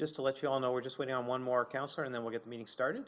Just to let you all know, we're just waiting on one more councillor and then we'll get the meeting started.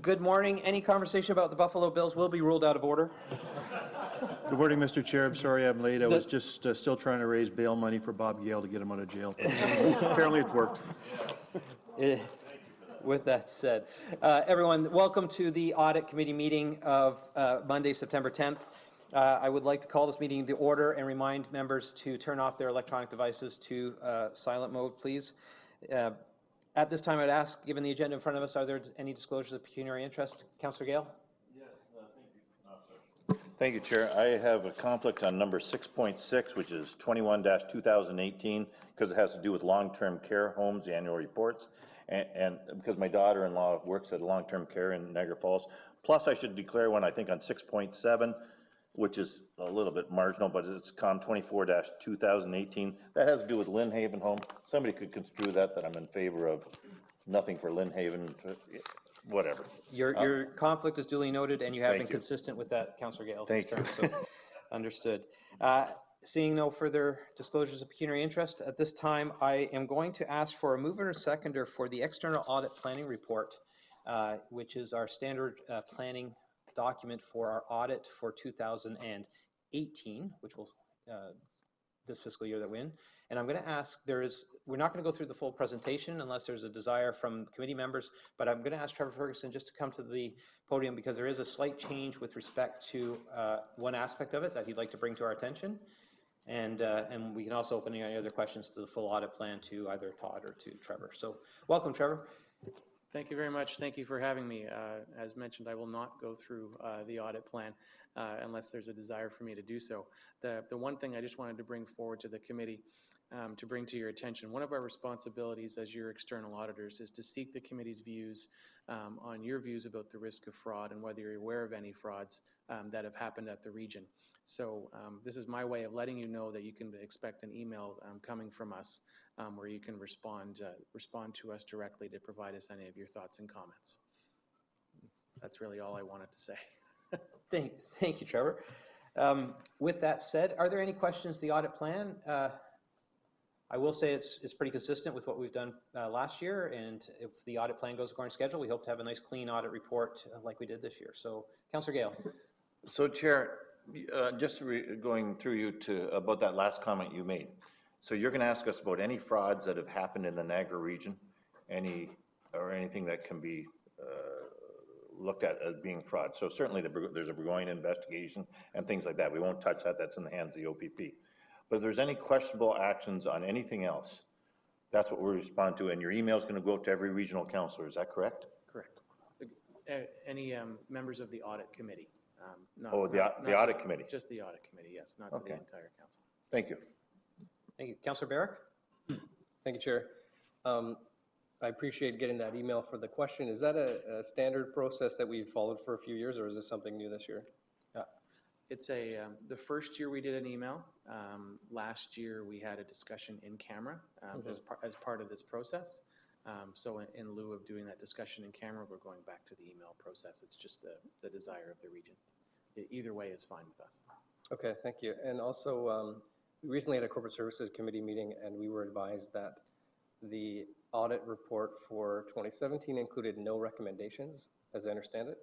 Good morning. Any conversation about the Buffalo Bills will be ruled out of order. Good morning, Mr. Chair. I'm sorry I'm late. I was just still trying to raise bail money for Bob Gale to get him out of jail. Apparently it worked. With that said, everyone, welcome to the Audit Committee meeting of Monday, September 10th. I would like to call this meeting to order and remind members to turn off their electronic devices to silent mode, please. At this time, I'd ask, given the agenda in front of us, are there any disclosures of pecuniary interest? Councillor Gale? Yes, thank you. Thank you, Chair. I have a conflict on number 6.6, which is 21-2018, because it has to do with long-term care homes, the annual reports, and because my daughter-in-law works at long-term care in Niagara Falls. Plus, I should declare one, I think, on 6.7, which is a little bit marginal, but it's COM 24-2018. That has to do with Lynn Haven home. Somebody could construe that I'm in favor of nothing for Lynn Haven, whatever. Your conflict is duly noted, and you have been consistent with that, Councillor Gale. Thank you. So, understood. Seeing no further disclosures of pecuniary interest, at this time, I am going to ask for a mover and a seconder for the external audit planning report, which is our standard planning document for our audit for 2018, which will this fiscal year that we're in. And I'm going to ask, we're not going to go through the full presentation unless there's a desire from committee members, but I'm going to ask Trevor Ferguson just to come to the podium because there is a slight change with respect to one aspect of it that he'd like to bring to our attention. And we can also open any other questions to the full audit plan to either Todd or to Trevor. So welcome, Trevor. Thank you very much. Thank you for having me. As mentioned, I will not go through the audit plan unless there's a desire for me to do so. The one thing I just wanted to bring forward to the committee to bring to your attention, one of our responsibilities as your external auditors is to seek the committee's views on your views about the risk of fraud and whether you're aware of any frauds that have happened at the region. So this is my way of letting you know that you can expect an email coming from us where you can respond to us directly to provide us any of your thoughts and comments. That's really all I wanted to say. Thank you, Trevor. With that said, are there any questions the audit plan? I will say it's pretty consistent with what we've done last year, and if the audit plan goes according to schedule, we hope to have a nice clean audit report like we did this year. So, Councillor Gale. So, Chair, just going through you to about that last comment you made. So you're going to ask us about any frauds that have happened in the Niagara region, anything that can be looked at as being fraud. So certainly there's a Burgoyne investigation and things like that. We won't touch that. That's in the hands of the OPP. But if there's any questionable actions on anything else, that's what we'll respond to. And your email is going to go out to every regional councillor. Is that correct? Correct. Any members of the audit committee? The audit committee. Just the audit committee, yes, not to the entire council. Thank you. Thank you. Councillor Barrick? Thank you, Chair. I appreciate getting that email for the question. Is that a standard process that we've followed for a few years, or is this something new this year? It's the first year we did an email. Last year we had a discussion in camera as part of this process. So in lieu of doing that discussion in camera, we're going back to the email process. It's just the desire of the region. Either way is fine with us. Okay, thank you. And also, we recently had a Corporate Services Committee meeting, and we were advised that the audit report for 2017 included no recommendations, as I understand it.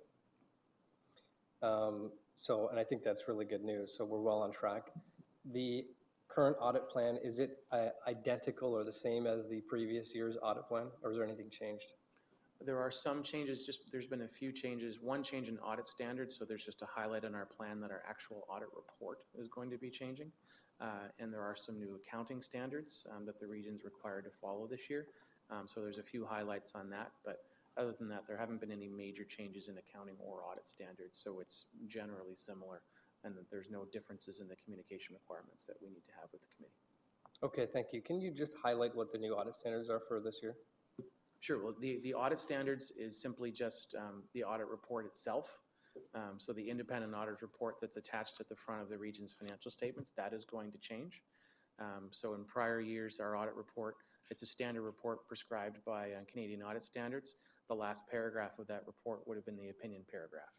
And I think that's really good news. So we're well on track. The current audit plan, is it identical or the same as the previous year's audit plan, or is there anything changed? There are some changes, there's been a few changes. One change in audit standards, so there's just a highlight on our plan that our actual audit report is going to be changing. And there are some new accounting standards that the region's required to follow this year. So there's a few highlights on that, but other than that, there haven't been any major changes in accounting or audit standards, so it's generally similar, and that there's no differences in the communication requirements that we need to have with the committee. Okay, thank you. Can you just highlight what the new audit standards are for this year? Sure. Well, the audit standards is simply just the audit report itself. So the independent audit report that's attached at the front of the region's financial statements, that is going to change. So in prior years, our audit report, it's a standard report prescribed by Canadian audit standards. The last paragraph of that report would have been the opinion paragraph.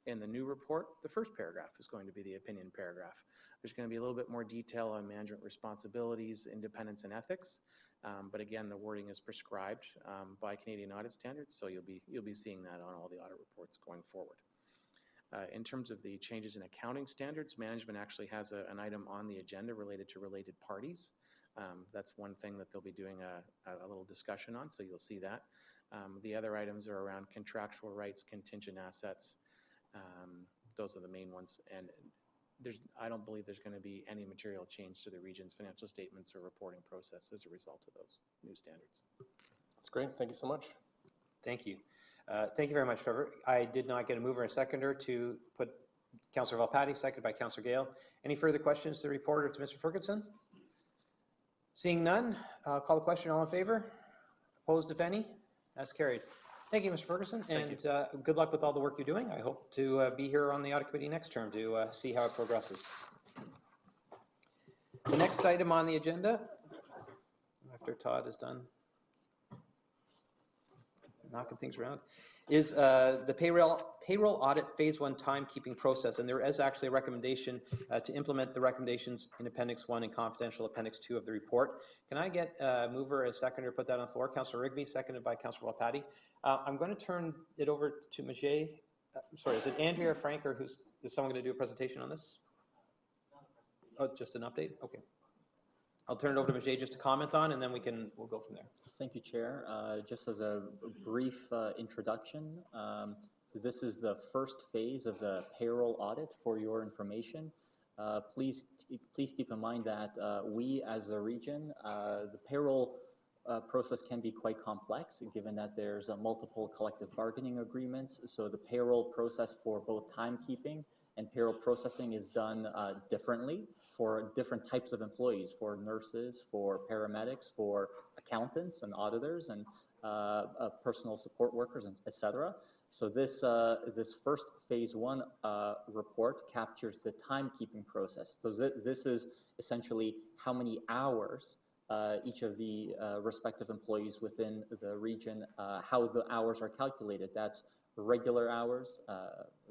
In the new report, the first paragraph is going to be the opinion paragraph. There's going to be a little bit more detail on management responsibilities, independence, and ethics. But again, the wording is prescribed by Canadian audit standards, so you'll be seeing that on all the audit reports going forward. In terms of the changes in accounting standards, management actually has an item on the agenda related to related parties. That's one thing that they'll be doing a little discussion on, so you'll see that. The other items are around contractual rights, contingent assets. Those are the main ones, and I don't believe there's going to be any material change to the region's financial statements or reporting process as a result of those new standards. That's great. Thank you so much. Thank you. Thank you very much, Trevor. I did not get a mover and a seconder to put Councillor Valpatti, seconded by Councillor Gale. Any further questions to the report or to Mr. Ferguson? Seeing none, call the question. All in favor? Opposed, if any? That's carried. Thank you, Mr. Ferguson, and good luck with all the work you're doing. I hope to be here on the audit committee next term to see how it progresses. The next item on the agenda, after Todd is done knocking things around, is the payroll audit phase 1 timekeeping process. And there is actually a recommendation to implement the recommendations in Appendix 1 and confidential Appendix 2 of the report. Can I get a mover and a seconder to put that on the floor? Councillor Rigby, seconded by Councillor Valpatti. I'm going to turn it over to Majay. Sorry, is it Andrea or Frank, or is someone going to do a presentation on this? Oh, just an update? Okay. I'll turn it over to Majay just to comment on, and then we'll go from there. Thank you, Chair. Just as a brief introduction, this is the first phase of the payroll audit for your information. Please keep in mind that we as a region, the payroll process can be quite complex given that there's multiple collective bargaining agreements. So the payroll process for both timekeeping and payroll processing is done differently for different types of employees, for nurses, for paramedics, for accountants and auditors and personal support workers, and et cetera. So this first phase 1 report captures the timekeeping process. So this is essentially how many hours each of the respective employees within the region, how the hours are calculated. That's regular hours,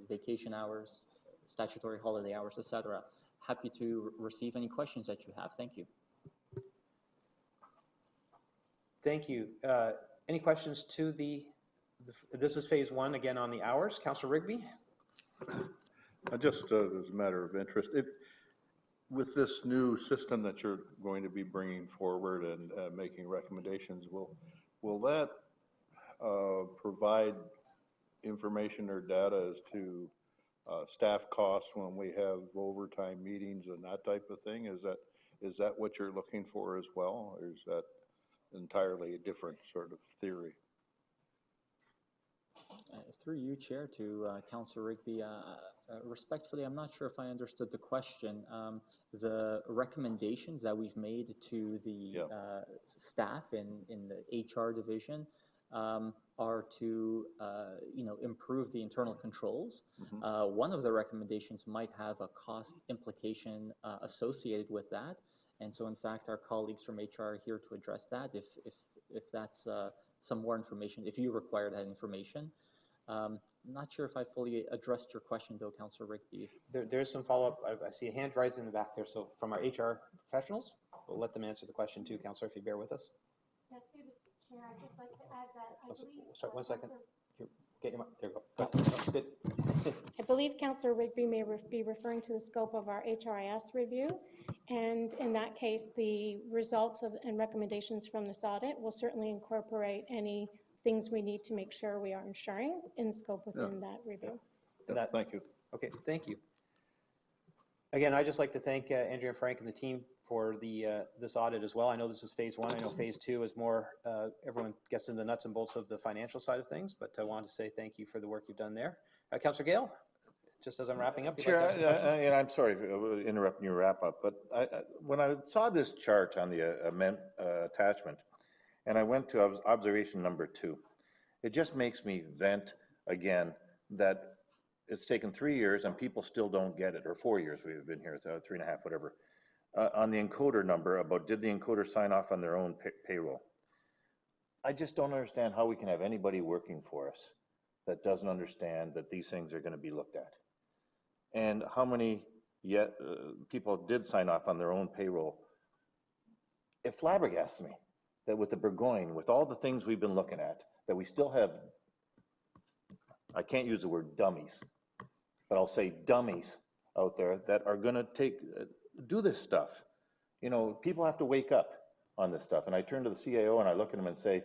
vacation hours, statutory holiday hours, et cetera. Happy to receive any questions that you have. Thank you. Thank you. Any questions to this is phase 1, again, on the hours. Councillor Rigby? Just as a matter of interest, with this new system that you're going to be bringing forward and making recommendations, will that provide information or data as to staff costs when we have overtime meetings and that type of thing? Is that what you're looking for as well, or is that entirely a different sort of theory? Through you, Chair, to Councillor Rigby, respectfully, I'm not sure if I understood the question. The recommendations that we've made to the staff in the HR division are to improve the internal controls. Mm-hmm. One of the recommendations might have a cost implication associated with that, and so in fact our colleagues from HR are here to address that if that's some more information, if you require that information. I'm not sure if I fully addressed your question though, Councillor Rigby. There's some follow-up. I see a hand rising in the back there, so from our HR professionals, we'll let them answer the question too, Councillor, if you bear with us. Yes, through the Chair, I'd just like to add that I believe... Sorry, 1 second. Get your mic. There you go. That's good. I believe Councillor Rigby may be referring to the scope of our HRIS review, and in that case, the results and recommendations from this audit will certainly incorporate any things we need to make sure we are ensuring in scope within that review. Thank you. Okay, thank you. Again, I'd just like to thank Andrea and Frank and the team for this audit as well. I know this is phase 1. I know phase 2 is more, everyone gets in the nuts and bolts of the financial side of things, but I wanted to say thank you for the work you've done there. Councillor Gale, just as I'm wrapping up. Chair, and I'm sorry for interrupting your wrap up, but when I saw this chart on the attachment, and I went to observation number 2, it just makes me vent again that it's taken 3 years and people still don't get it, or 4 years we've been here, 3.5, whatever. On the encoder number about did the encoder sign off on their own payroll. I just don't understand how we can have anybody working for us that doesn't understand that these things are going to be looked at. And how many people did sign off on their own payroll. It flabbergasts me that with the Burgoyne, with all the things we've been looking at, that we still have, I can't use the word dummies, but I'll say dummies out there that are going to do this stuff. You know, people have to wake up on this stuff. And I turn to the CAO and I look at him and say,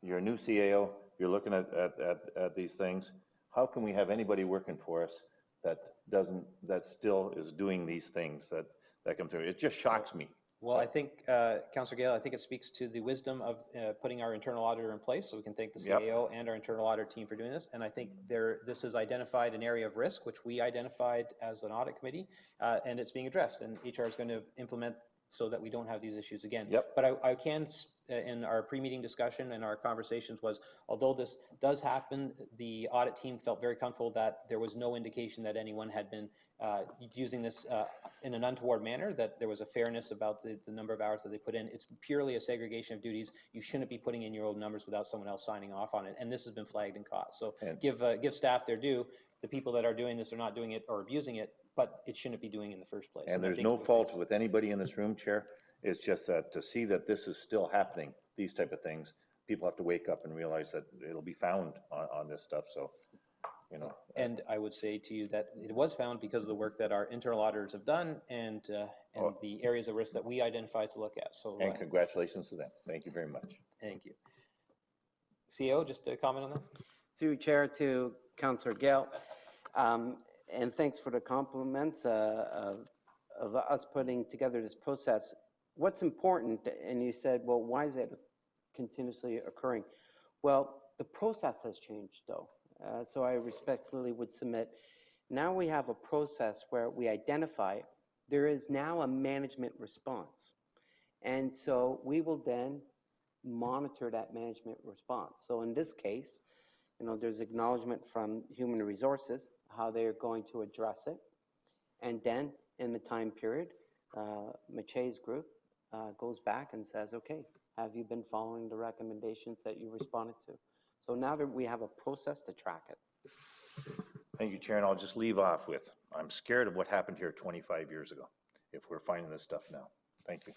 you're a new CAO, you're looking at these things. How can we have anybody working for us that still is doing these things that come through? It just shocks me. Well, I think, Councillor Gale, I think it speaks to the wisdom of putting our internal auditor in place, so we can thank the CAO and our internal auditor team for doing this. And I think this has identified an area of risk, which we identified as an audit committee, and it's being addressed. And HR is going to implement so that we don't have these issues again. Yep. But I can, in our pre-meeting discussion and our conversations was, although this does happen, the audit team felt very comfortable that there was no indication that anyone had been using this in an untoward manner, that there was a fairness about the number of hours that they put in. It's purely a segregation of duties. You shouldn't be putting in your own numbers without someone else signing off on it. And this has been flagged and caught. So give staff their due. The people that are doing this are not doing it or abusing it, but it shouldn't be doing it in the first place. And there's no fault with anybody in this room, Chair. It's just that to see that this is still happening, these type of things, people have to wake up and realize that it'll be found on this stuff. So you know. And I would say to you that it was found because of the work that our internal auditors have done and the areas of risk that we identified to look at. So, And congratulations to them. Thank you very much. thank you. CEO, just a comment on that? Through Chair to Councillor Gale, and thanks for the compliments of us putting together this process. What's important, and you said, well, why is it continuously occurring? Well, the process has changed though. So I respectfully would submit, now we have a process where we identify, there is now a management response. And so we will then monitor that management response. So in this case, you know, there's acknowledgement from Human Resources, how they're going to address it. And then in the time period, Mache's group goes back and says, okay, have you been following the recommendations that you responded to? So now that we have a process to track it. Thank you, Chair, and I'll just leave off with, I'm scared of what happened here 25 years ago, if we're finding this stuff now. Thank you.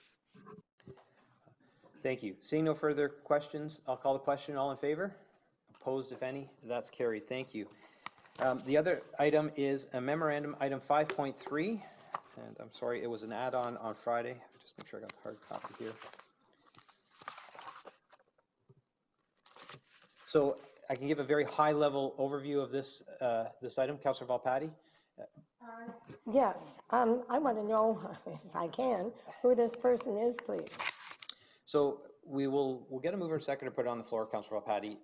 Thank you. Seeing no further questions, I'll call the question. All in favor? Opposed, if any? That's carried. Thank you. The other item is a memorandum, item 5.3, and I'm sorry, it was an add-on on Friday. Just make sure I got the hard copy here. So I can give a very high-level overview of this this item. Councillor Volpatti? Yes, I want to know, if I can, who this person is, please. So we'll get a mover and second to put it on the floor, Councillor Volpatti.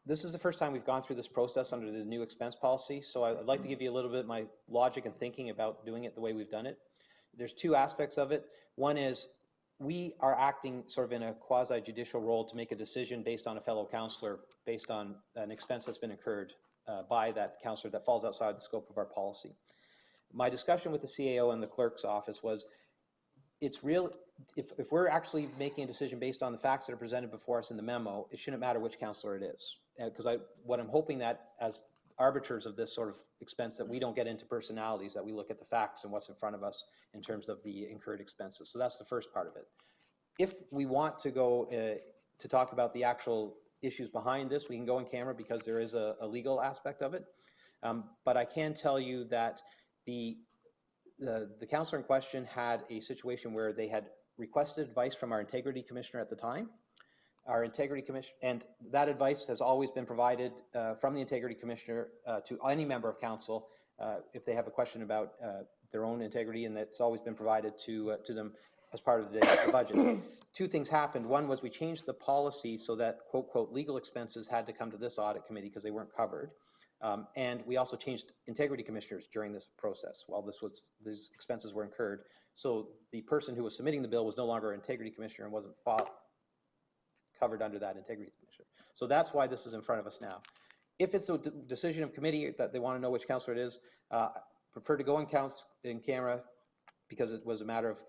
This is the first time we've gone through this process under the new expense policy, so I'd like to give you a little bit of my logic and thinking about doing it the way we've done it. There's two aspects of it. One is we are acting sort of in a quasi-judicial role to make a decision based on a fellow councillor, based on an expense that's been incurred by that councillor that falls outside the scope of our policy. My discussion with the CAO and the clerk's office was, it's real, if we're actually making a decision based on the facts that are presented before us in the memo, it shouldn't matter which councillor it is. Because what I'm hoping that as arbiters of this sort of expense, that we don't get into personalities, that we look at the facts and what's in front of us in terms of the incurred expenses. So that's the first part of it. If we want to go to talk about the actual issues behind this, we can go in camera because there is a legal aspect of it. But I can tell you that the councillor in question had a situation where they had requested advice from our integrity commissioner at the time. Our integrity commission, and that advice has always been provided from the integrity commissioner to any member of council if they have a question about their own integrity, and that's always been provided to them as part of the budget. Two things happened. One was we changed the policy so that quote, quote, legal expenses had to come to this audit committee because they weren't covered. And we also changed integrity commissioners during this process while these expenses were incurred. So the person who was submitting the bill was no longer an integrity commissioner and wasn't covered under that integrity commissioner. So that's why this is in front of us now. If it's a decision of committee that they want to know which councillor it is, prefer to go in camera because it was a matter of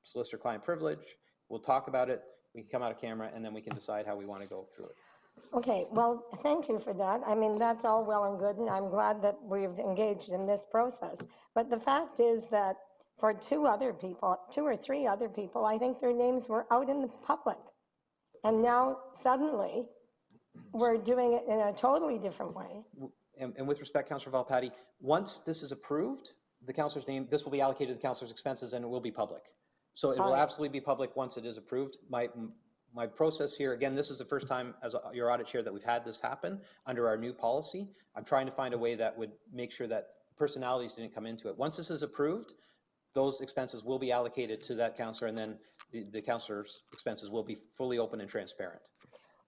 solicitor-client privilege. We'll talk about it. We can come out of camera and then we can decide how we want to go through it. Okay, well, thank you for that. I mean, that's all well and good, and I'm glad that we've engaged in this process. But the fact is that for two or three other people, I think their names were out in the public. And now suddenly we're doing it in a totally different way. And with respect, Councillor Volpatti, once this is approved, the councillor's name, this will be allocated to the councillor's expenses and it will be public. So it will absolutely be public once it is approved. My process here, again, this is the first time as your audit chair that we've had this happen under our new policy. I'm trying to find a way that would make sure that personalities didn't come into it. Once this is approved, those expenses will be allocated to that councillor, and then the councillor's expenses will be fully open and transparent.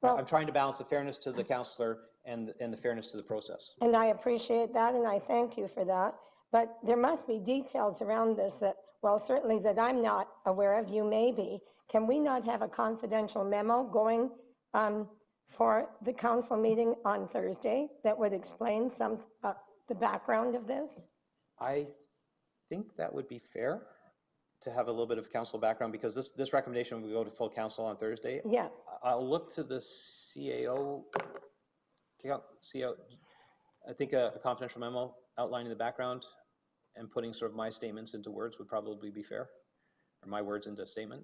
Well, I'm trying to balance the fairness to the councillor and the fairness to the process. And I appreciate that, and I thank you for that. But there must be details around this that, well, certainly that I'm not aware of, you may be. Can we not have a confidential memo going for the council meeting on Thursday that would explain the background of this? I think that would be fair to have a little bit of council background because this recommendation will go to full council on Thursday. Yes. I'll look to the CAO. I think a confidential memo outlining the background and putting sort of my statements into words would probably be fair, or my words into a statement.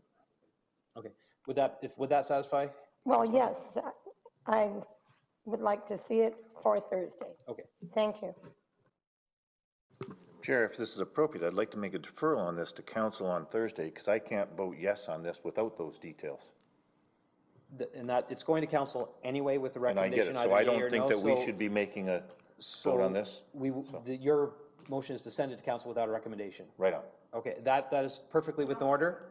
Okay, would that satisfy? Well, yes, would like to see it for Thursday. Okay. Thank you. Chair, if this is appropriate, I'd like to make a deferral on this to council on Thursday, because I can't vote yes on this without those details. And that, it's going to council anyway with the And I get recommendation it, either so I yea don't or think no, that we so- should be making a so vote on this. Your motion is to send it to council without a recommendation. Right on. Okay, that is perfectly within order.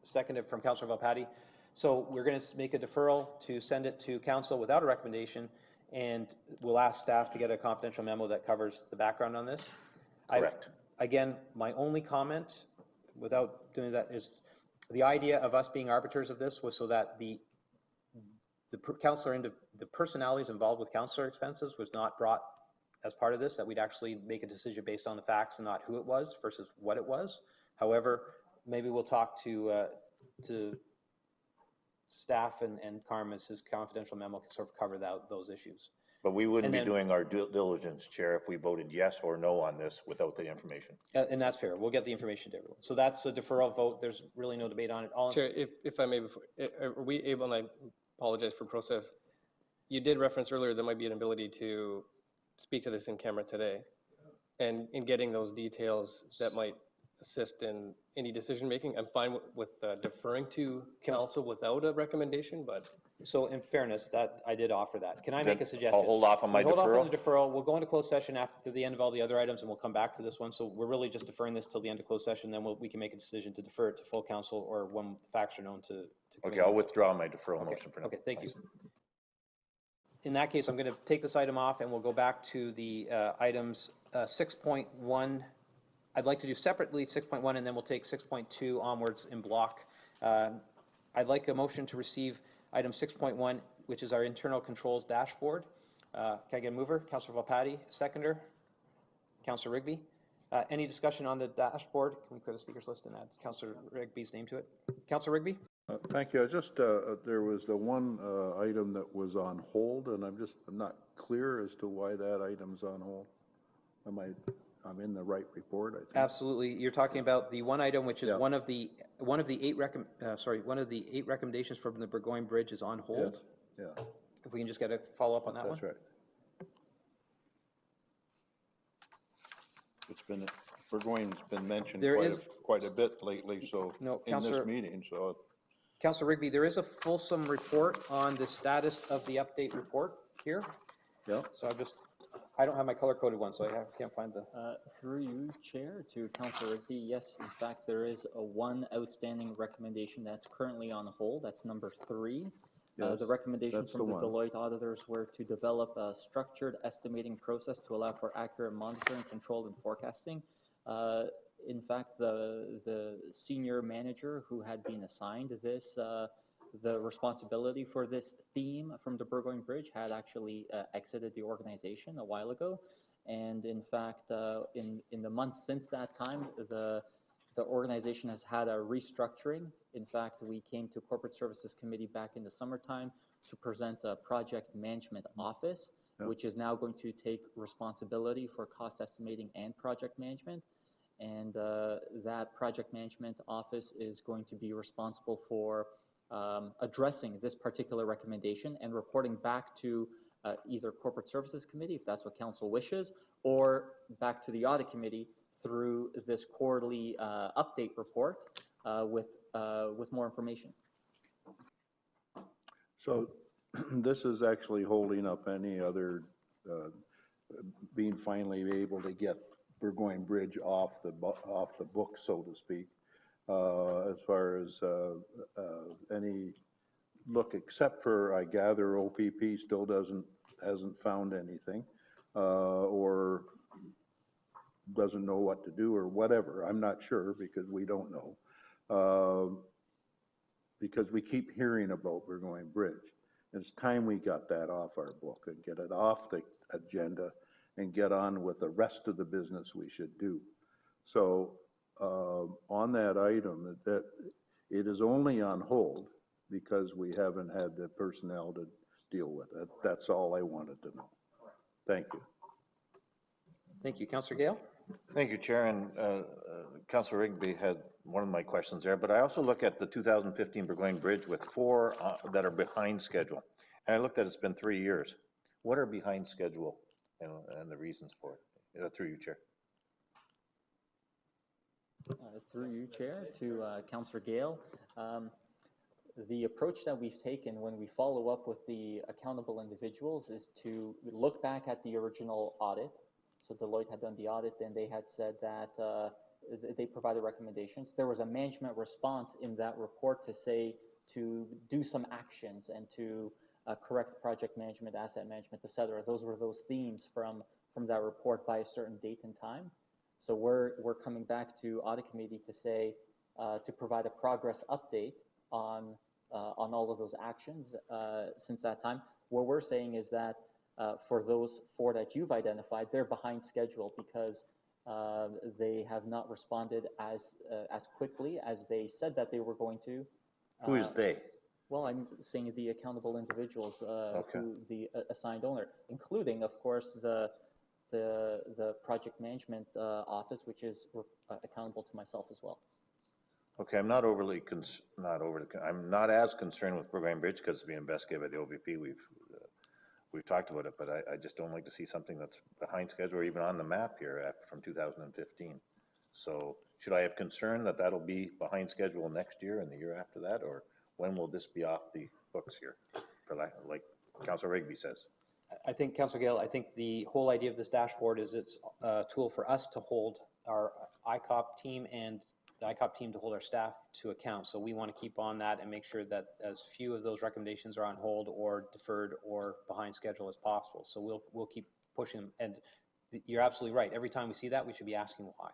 Seconded from Councillor Volpatti. So we're going to make a deferral to send it to council without a recommendation, and we'll ask staff to get a confidential memo that covers the background on this. Correct. Again, my only comment, without doing that, is the idea of us being arbiters of this was so that the personalities involved with councillor expenses was not brought as part of this, that we'd actually make a decision based on the facts and not who it was versus what it was. However, maybe we'll talk to staff and Carmen's, his confidential memo can sort of cover those issues. But we wouldn't And be then- doing our due diligence, Chair, if we voted yes or no on this without the information. And that's fair. We'll get the information to everyone. So that's a deferral vote. There's really no debate on it. All in- Chair, if I may, are we able, and I apologize for process, you did reference earlier there might be an ability to speak to this in camera today, and in getting those details that might assist in any decision-making. I'm fine with deferring to council without a recommendation, but So in fairness, that I did offer that. Can I Then make a suggestion? I'll hold off on my Hold off on deferral. the deferral. We'll go into closed session after the end of all the other items, and we'll come back to this one. So we're really just deferring this till the end of closed session, then we can make a decision to defer it to full council or when the facts are known to Okay, committee. I'll withdraw my deferral Okay, motion for now. okay, thank you. In that case, I'm going to take this item off, and we'll go back to the items 6.1. I'd like to do separately 6.1, and then we'll take 6.2 onwards in block. I'd like a motion to receive item 6.1, which is our internal controls dashboard. Can I get a mover? Councillor Volpatti, seconder. Councillor Rigby. Any discussion on the dashboard? Can we clear the speakers list and add Councillor Rigby's name to it? Councillor Rigby? Thank you. I just, there was the one item that was on hold, and I'm not clear as to why that item's on hold. I'm in the right report, I think. Absolutely. You're talking about the one item, which is Yeah. one of the 8 recommendations from the Burgoyne Bridge is on hold. Yeah, If we can just get a follow-up on that one? that's right. It's been, Burgoyne's been mentioned There is- quite a bit lately, so, No, in Councillor- this meeting, so. Councillor Rigby, there is a fulsome report on the status of the update report here. Yeah. So I don't have my color-coded one, so I can't find the, Through you, Chair, to Councillor Rigby, yes, in fact, there is one outstanding recommendation that's currently on hold. That's number 3. Yes, The recommendation that's from the the one. Deloitte auditors were to develop a structured estimating process to allow for accurate monitoring, control, and forecasting. In fact, the senior manager who had been assigned this, the responsibility for this theme from the Burgoyne Bridge had actually exited the organization a while ago. And in fact, in the months since that time, the organization has had a restructuring. In fact, we came to Corporate Services Committee back in the summertime to present a project management office, which is now going to take responsibility for cost estimating and project management. And that project management office is going to be responsible for addressing this particular recommendation and reporting back to either Corporate Services Committee, if that's what council wishes, or back to the Audit Committee through this quarterly update report with more information. So this is actually holding up any other, being finally able to get Burgoyne Bridge off the book, so to speak, as far as any look, except for, I gather, OPP still hasn't found anything, or doesn't know what to do or whatever. I'm not sure because we don't know. Because we keep hearing about Burgoyne Bridge. It's time we got that off our book and get it off the agenda and get on with the rest of the business we should do. So on that item, that it is only on hold because we haven't had the personnel to deal with it. That's all I wanted to know. Thank you. thank you. Councillor Gale? Thank you, Chair, and Councillor Rigby had one of my questions there, but I also look at the 2015 Burgoyne Bridge with 4 that are behind schedule. And I looked at it's been 3 years. What are behind schedule and the reasons for it? Through you, Chair. Through you, Chair, to Councillor Gale. The approach that we've taken when we follow up with the accountable individuals is to look back at the original audit. So Deloitte had done the audit and they had said that they provided recommendations. There was a management response in that report to say to do some actions and to correct project management, asset management, et cetera. Those were those themes from that report by a certain date and time. So we're coming back to audit committee to say, to provide a progress update on all of those actions since that time. What we're saying is that for those 4 that you've identified, they're behind schedule because they have not responded as quickly as they said that they were going to. Who is they? Well, I'm saying the accountable individuals Okay. who the assigned owner, including, of course, the project management office, which is accountable to myself as well. Okay, I'm not I'm not as concerned with Brookline Bridge because it's being investigated by the OVP. We've talked about it, but I just don't like to see something that's behind schedule or even on the map here from 2015. So should I have concern that that'll be behind schedule next year and the year after that, or when will this be off the books here, for like Councilor Rigby says? I think, Councilor Gale, I think the whole idea of this dashboard is it's a tool for us to hold our ICOP team and the ICOP team to hold our staff to account. So we want to keep on that and make sure that as few of those recommendations are on hold or deferred or behind schedule as possible. So we'll keep pushing them. And you're absolutely right. Every time we see that, we should be asking why.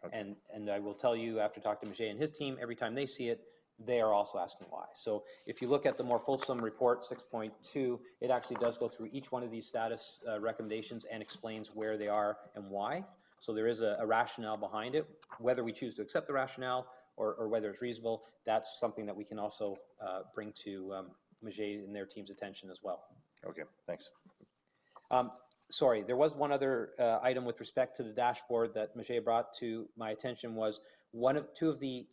Okay. And I will tell you, after talking to Miché and his team, every time they see it, they are also asking why. So if you look at the more fulsome report, 6.2, it actually does go through each one of these status recommendations and explains where they are and why. So there is a rationale behind it. Whether we choose to accept the rationale or whether it's reasonable, that's something that we can also bring to Miché and their team's attention as well. Okay, thanks. Sorry, there was one other item with respect to the dashboard that Miché brought to my attention. Was two of the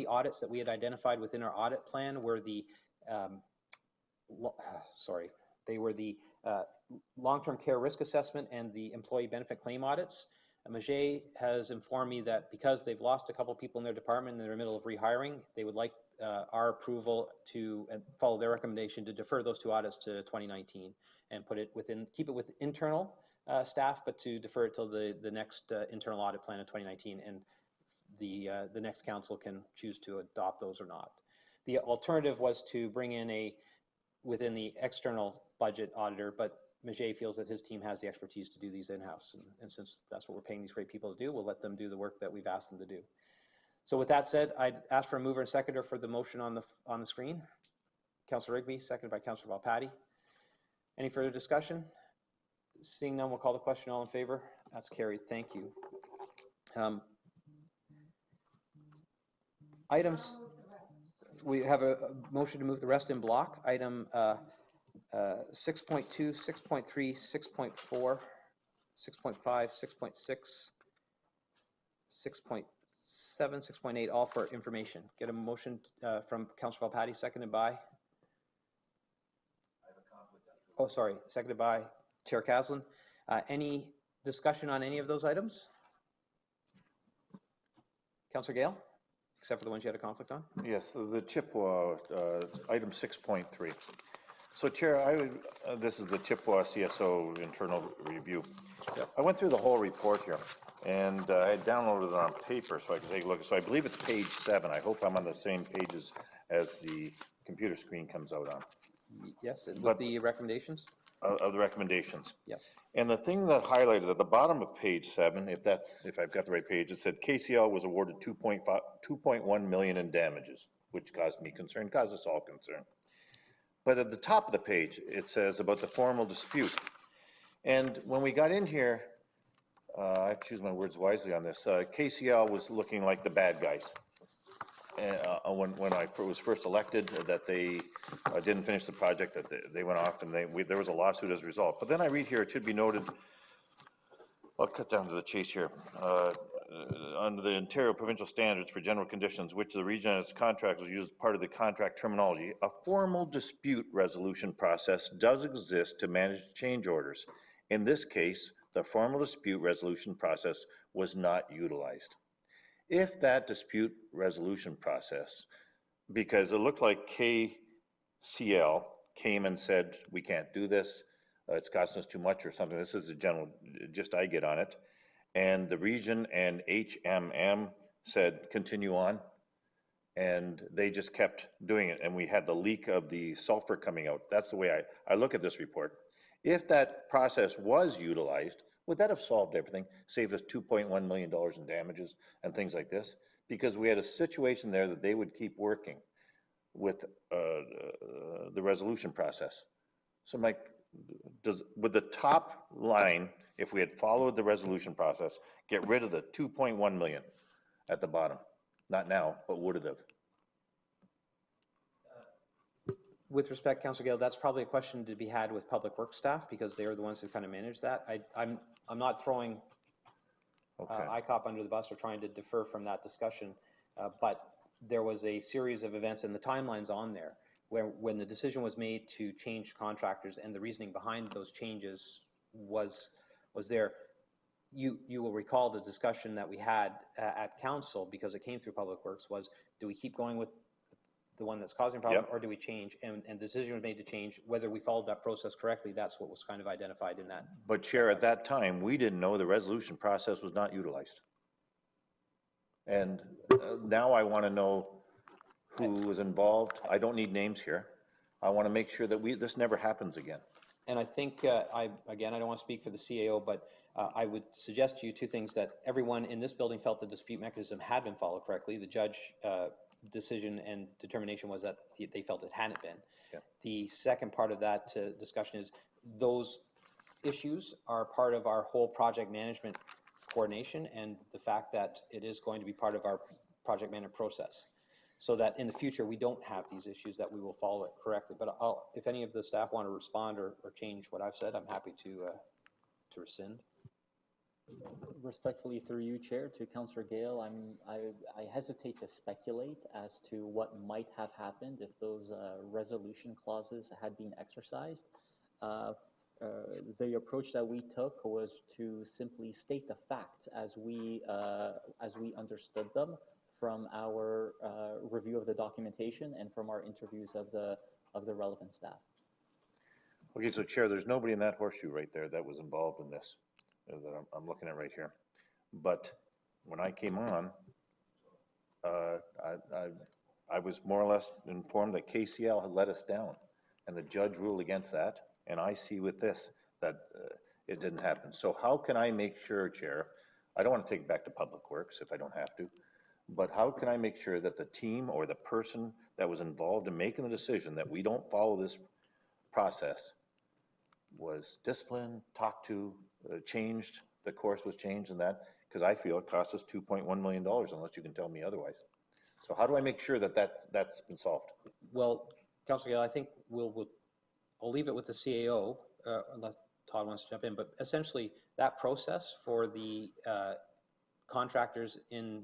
audits that we had identified within our audit plan were the long-term care risk assessment and the employee benefit claim audits. Miché has informed me that because they've lost a couple of people in their department and they're in the middle of rehiring, they would like our approval to follow their recommendation to defer those 2 audits to 2019 and keep it with internal staff, but to defer it till the next internal audit plan in 2019, and the next council can choose to adopt those or not. The alternative was to bring in within the external budget auditor, but Miché feels that his team has the expertise to do these in-house, and since that's what we're paying these great people to do, we'll let them do the work that we've asked them to do. So with that said, I'd ask for a mover and seconder for the motion on the screen. Councilor Rigby, seconded by Councilor Valpatti. Any further discussion? Seeing none, we'll call the question. All in favor? That's carried. Thank you. Items, we have a motion to move the rest in block. Item 6.2, 6.3, 6.4, 6.5, 6.6, 6.7, 6.8, all for information. Get a motion from Councilor Valpatti, seconded by? Oh, sorry, seconded by Chair Caslin. Any discussion on any of those items? Councilor Gale, except for the ones you had a conflict on? Yes, the Chippewa, item 6.3. So Chair, this is the Chippewa CSO internal review. Yep. I went through the whole report here, and I downloaded it on paper so I could take a look. So I believe it's page 7. I hope I'm on the same pages as the computer screen comes out on. Yes, with the recommendations? Of the recommendations. Yes. And the thing that highlighted at the bottom of page 7, if I've got the right page, it said KCL was awarded 2.1 million in damages, which caused me concern, caused us all concern. But at the top of the page, it says about the formal dispute. And when we got in here, I choose my words wisely on this, KCL was looking like the bad guys. When I was first elected, that they didn't finish the project, that they went off and there was a lawsuit as a result. But then I read here, it should be noted, I'll cut down to the chase here. under the Ontario provincial standards for general conditions, which the region and its contractors use as part of the contract terminology, a formal dispute resolution process does exist to manage change orders. In this case, the formal dispute resolution process was not utilized. If that dispute resolution process, because it looks like KCL came and said, we can't do this, it's costing us too much or something. This is the general gist I get on it. And the region and HMM said, continue on. And they just kept doing it. And we had the leak of the sulfur coming out. That's the way I look at this report. If that process was utilized, would that have solved everything? Saved us $2.1 million in damages and things like this? Because we had a situation there that they would keep working with the resolution process. So Mike, would the top line, if we had followed the resolution process, get rid of the 2.1 million at the bottom? Not now, but would it have? With respect, Councillor Gale, that's probably a question to be had with Public Works staff because they are the ones who kind of manage that. I'm not throwing ICOP under the bus or trying to defer from that discussion, but there was a series of events and the timelines on there where when the decision was made to change contractors and the reasoning behind those changes was there. You will recall the discussion that we had at council because it came through Public Works was, do we keep going with the one that's causing a problem, or do we change? And the decision was made to change. Whether we followed that process correctly, that's what was kind of identified in that. But Chair, at that time, we didn't know the resolution process was not utilized. And now I want to know who was involved. I don't need names here. I want to make sure that this never happens again. And I think, I don't want to speak for the CAO, but I would suggest to you two things: that everyone in this building felt the dispute mechanism had been followed correctly. The judge decision and determination was that they felt it hadn't been. Yeah. The second part of that discussion is those issues are part of our whole project management coordination and the fact that it is going to be part of our project management process, so that in the future we don't have these issues, that we will follow it correctly. But if any of the staff want to respond or change what I've said, I'm happy to rescind. Respectfully through you, Chair, to Councillor Gale, I hesitate to speculate as to what might have happened if those resolution clauses had been exercised. The approach that we took was to simply state the facts as we understood them from our review of the documentation and from our interviews of the relevant staff. Okay, so Chair, there's nobody in that horseshoe right there that was involved in this that I'm looking at right here. But when I came on, I was more or less informed that KCL had let us down, and the judge ruled against that. And I see with this that it didn't happen. So how can I make sure, Chair, I don't want to take it back to Public Works if I don't have to, but how can I make sure that the team or the person that was involved in making the decision that we don't follow this process was disciplined, talked to, changed, the course was changed and that, because I feel it cost us $2.1 million unless you can tell me otherwise. So how do I make sure that that's been solved? Well, Councillor Gale, I think I'll leave it with the CAO, unless Todd wants to jump in, but essentially that process for the contractors in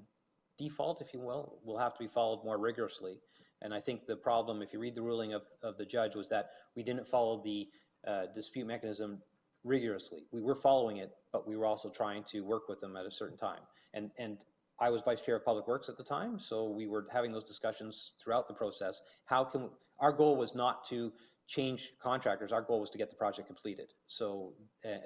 default, if you will have to be followed more rigorously. And I think the problem, if you read the ruling of the judge, was that we didn't follow the dispute mechanism rigorously. We were following it, but we were also trying to work with them at a certain time. And I was Vice Chair of Public Works at the time, so we were having those discussions throughout the process. Our goal was not to change contractors. Our goal was to get the project completed. So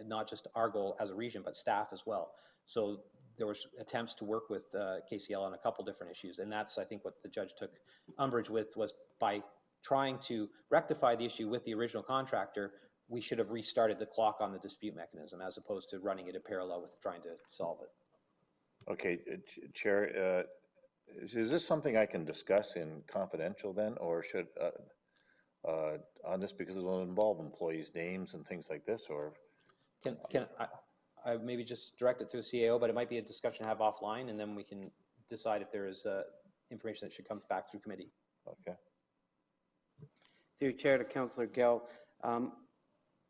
not just our goal as a region, but staff as well. So there was attempts to work with KCL on a couple different issues. And that's, I think, what the judge took umbrage with, was by trying to rectify the issue with the original contractor, we should have restarted the clock on the dispute mechanism as opposed to running it in parallel with trying to solve it. Okay, Chair, is this something I can discuss in confidential then, or should, on this, because it will involve employees' names and things like this, or? Can I maybe just direct it to a CAO, but it might be a discussion to have offline, and then we can decide if there is information that should come back through committee. Okay. Through Chair to Councillor Gale,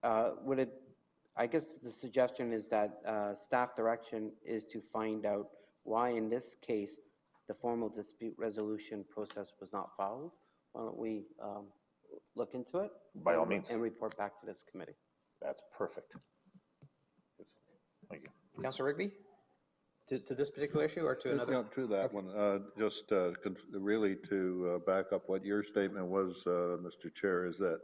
I guess the suggestion is that staff direction is to find out why in this case the formal dispute resolution process was not followed. Why don't we look into it? By all means. And report back to this committee. That's perfect. Thank you. Councillor Rigby? To this particular issue or to another? Yeah, to that one, just really to back up what your statement was, Mr. Chair, is that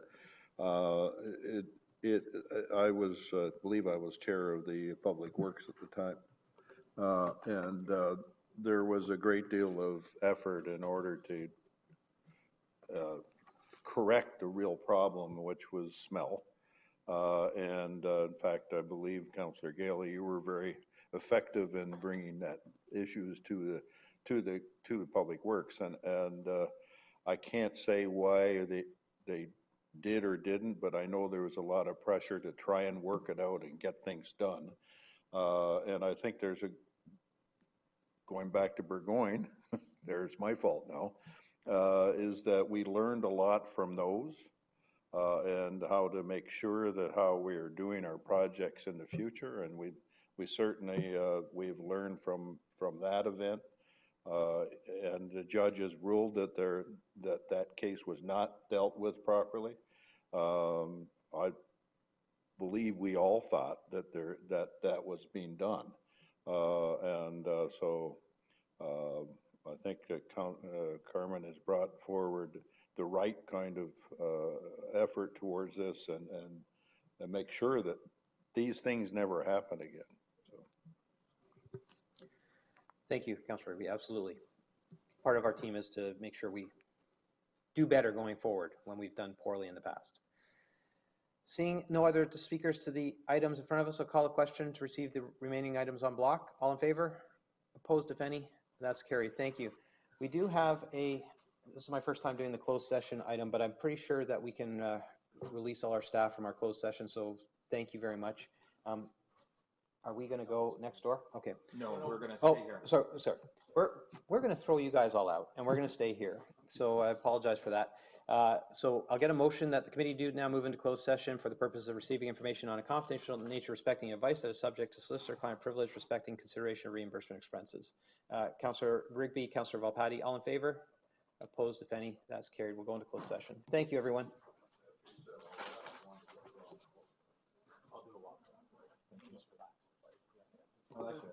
I was, believe I was chair of the Public Works at the time. And there was a great deal of effort in order to correct a real problem, which was smell. In fact, I believe, Councillor Gailey, you were very effective in bringing that issues to the Public Works, and I can't say why they did or didn't, but I know there was a lot of pressure to try and work it out and get things done. And I think there's going back to Burgoyne, there's my fault now, is that we learned a lot from those. And how to make sure that how we are doing our projects in the future, and we certainly we've learned from that event, and the judges ruled that that case was not dealt with properly. I believe we all thought that that was being done, so I think Carmen has brought forward the right kind of effort towards this and make sure that these things never happen again. So. Thank you, Councillor Rigby, absolutely. Part of our team is to make sure we do better going forward when we've done poorly in the past. Seeing no other speakers to the items in front of us, I'll call a question to receive the remaining items on block. All in favor? Opposed, if any? That's carried. Thank you. We do have this is my first time doing the closed session item, but I'm pretty sure that we can release all our staff from our closed session, so thank you very much. Are we going to go next door? Okay. No, we're going to stay here. Sorry. We're going to throw you guys all out, and we're going to stay here. So I apologize for that. So I'll get a motion that the committee do now move into closed session for the purpose of receiving information on a confidential nature respecting advice that is subject to solicitor-client privilege respecting consideration of reimbursement expenses. Councillor Rigby, Councillor Volpatti, all in favor? Opposed, if any? That's carried. We'll go into closed session. Thank you, everyone. I like this.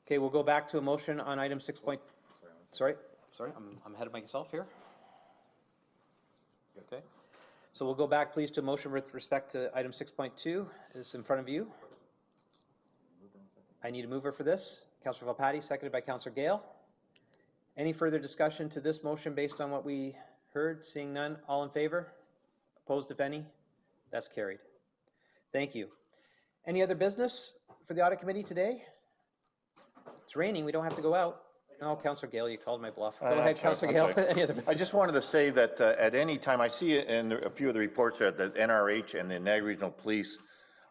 Okay, we'll go back to a motion on item 6 point, sorry, I'm ahead of myself here. Okay, so we'll go back, please, to a motion with respect to item 6.2 is in front of you. I need a mover for this. Councillor Volpatti, seconded by Councillor Gale. Any further discussion to this motion based on what we heard? Seeing none, all in favor? Opposed, if any? That's carried. Thank you. Any other business for the audit committee today? It's raining, we don't have to go out. No, Councillor Gale, you called my bluff. Go ahead, Councillor Gale. Any other business? I just wanted to say that at any time, I see it in a few of the reports that the NRH and the Niagara Regional Police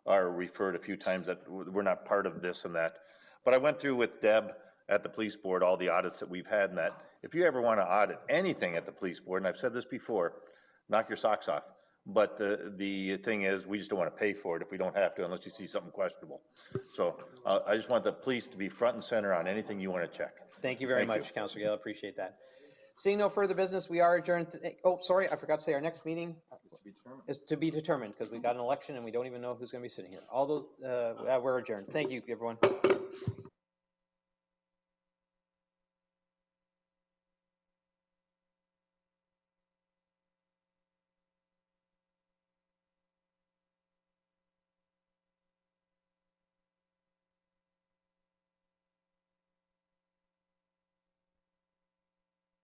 are referred a few times that we're not part of this and that. But I went through with Deb at the police board all the audits that we've had and that. If you ever want to audit anything at the police board, and I've said this before, knock your socks off. But the thing is, we just don't want to pay for it if we don't have to, unless you see something questionable. So I just want the police to be front and center on anything you want to check. Thank you very much, Councillor Gale. Appreciate that. Seeing no further business, we are adjourned. Oh, sorry, I forgot to say our next meeting is to be determined because we got an election and we don't even know who's going to be sitting here. All those, we're adjourned. Thank you, everyone.